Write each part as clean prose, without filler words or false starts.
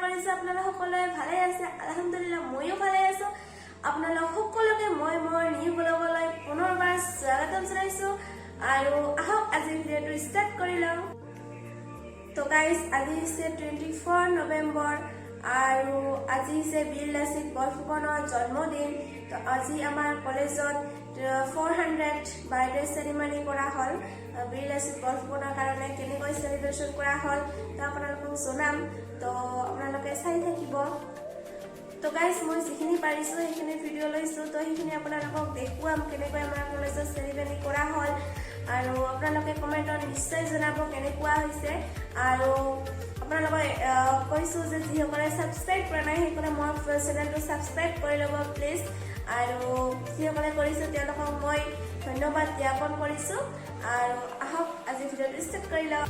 কৰিছো আপোনালোক সকলোৱে ভালে আছে আলহামদুলিল্লাহ মইও ভালে আছো আপোনালোক সকলোকে মই মোৰ নিউ ব্লগলৈ পুনৰবাৰ স্বাগতম জনাইছো আৰু আহক আজি ভিডিঅটো ষ্টাৰ্ট কৰি লওঁ তো গাইস আজি হৈছে 24 নৱেম্বৰ আৰু আজি হৈছে বীৰ লাচিত বৰফুকনৰ জন্মদিন তো আজি আমাৰ কলেজত 400 বাৰ্থডে সেৰেমনি কৰা হল বীৰ লাচিত বৰফুকনৰ কাৰণে কেনেকৈ সেলিব্ৰেশন কৰা হল তো আপোনালোকক জনাম তো আপোনালোকে চাই থাকিব তো গাইস মই যিখিনি পাৰিছো সেইখিনি ভিডিঅ' লৈছো তো সেইখিনি আপোনালোকক দেখুৱাম কেনেকৈ আমাৰ কলেজত সেলিব্ৰেট কৰা হল আৰু আপোনালোকে কমেন্টত নিশ্চয় জনাব কেনেকুৱা হৈছে আৰু আপোনালোকে কৈছো যে যিসকলে সাবস্ক্ৰাইব কৰা নাই সেইসকলে মোৰ চেনেলটো সাবস্ক্ৰাইব কৰি ল'ব প্লিজ আৰু যিসকলে কৰিছে তেওঁলোকক মই ধন্যবাদ জ্ঞাপন কৰিছো আৰু আহক আজি ভিডিঅ'টো ষ্টাৰ্ট কৰি লওঁ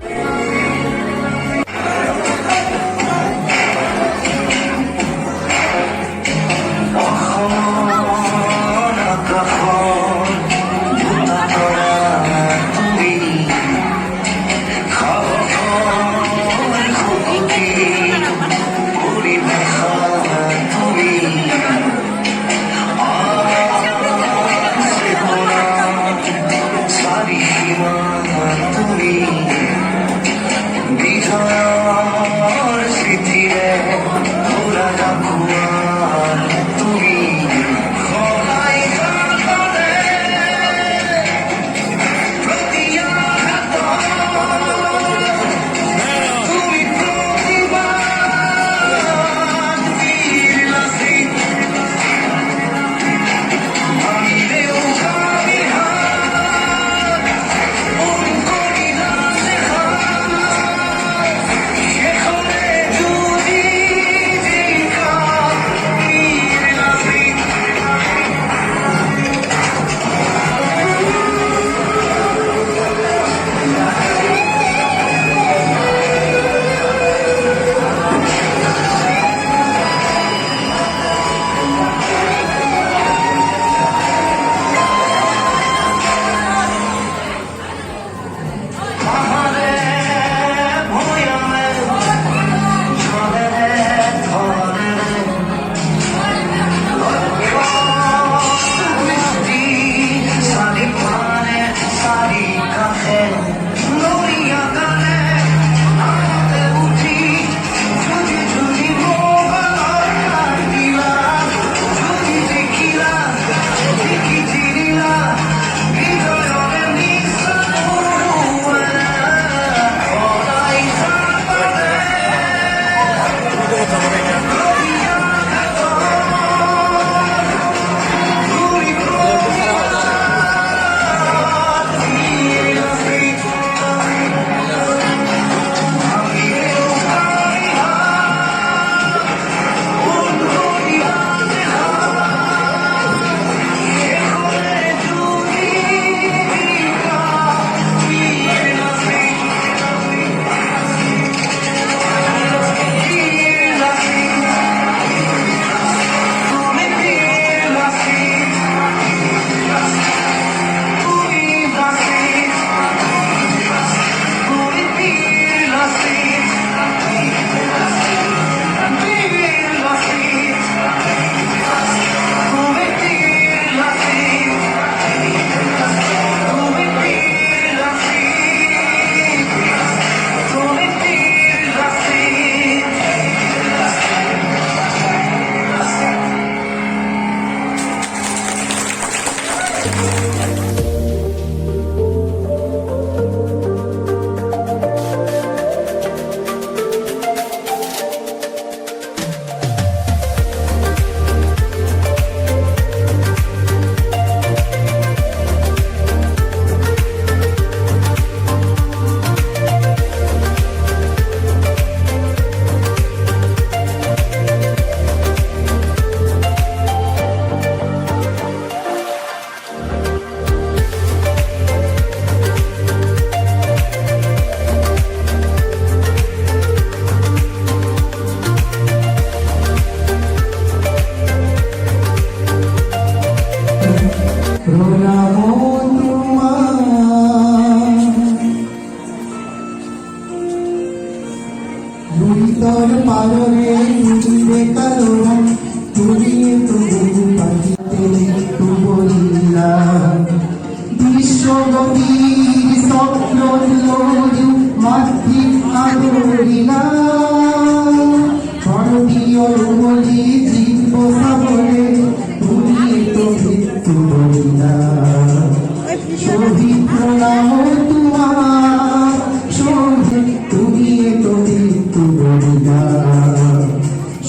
দুইতর পালরে তুলিবে কালোরা তুলিয়ে তবু পাখিতে একটু বলিলাম বিশ্বগতির স্বপ্ন লড়ি মাতৃক আদরিলাম ভারতীয় বলি জীব সাবরে তুলিয়ে তো মৃত্যু বলিলাম শহীদ প্রণাম তোমার শহীদ তুমি তো মৃত্যু বলিলাম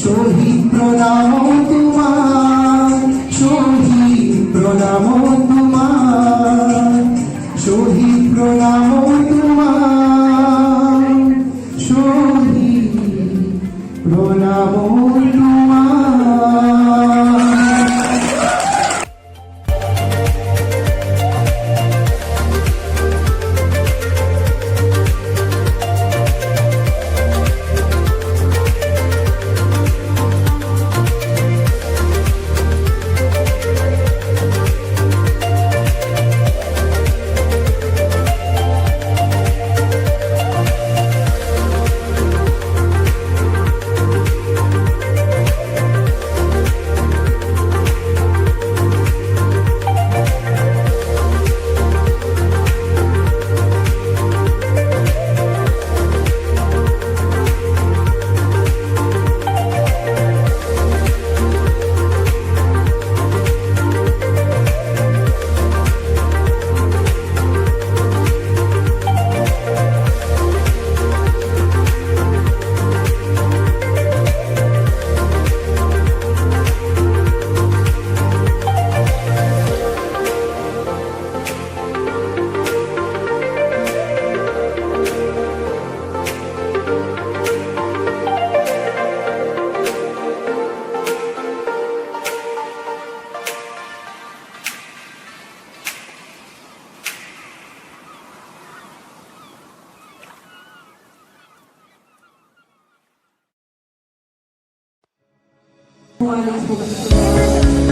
শহীদ প্রণাম তোমার শহীদ প্রণাম তোমার শহীদ প্রণাম তোমার শহীদ প্রণাম তোমার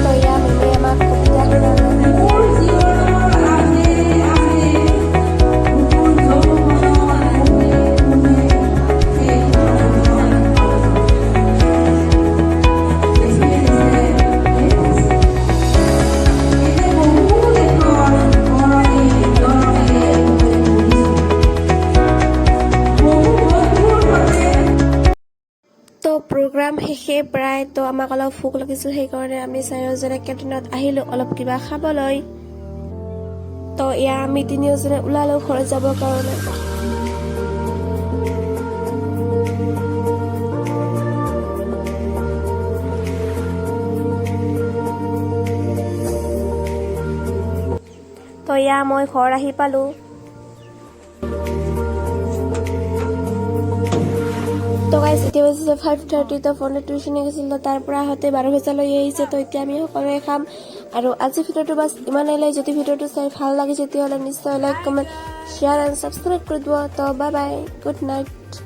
তো এয়া মেমে আমাক কবিতা শুনালে। তো প্ৰগ্ৰাম শেষে প্ৰায় তো আমাক অলপ ভোক লাগিছিল সেইকাৰণে আমি চাৰিওজনে কেণ্টিনত আহিলোঁ অলপ কিবা খাবলৈ। তো এয়া আমি তিনিওজনে ওলালোঁ ঘৰত যাবৰ কাৰণে। তো এয়া মই ঘৰ আহি পালোঁ। তো গাইজ এতিয়া বাজিছে 5:30 তো ফোনে টিউশ্যনে গৈছিল তো তাৰ পৰা আহোঁতে 12 বজা লৈ আহিছে। তো এতিয়া আমি সকলোৱে খাম আৰু আজি ভিডিঅ'টো বাছ ইমানেই। যদি ভিডিঅ'টো চাই ভাল লাগে তেতিয়াহ'লে নিশ্চয় like comment share and subscribe কৰি দিব। তো বাই বাই, গুড নাইট।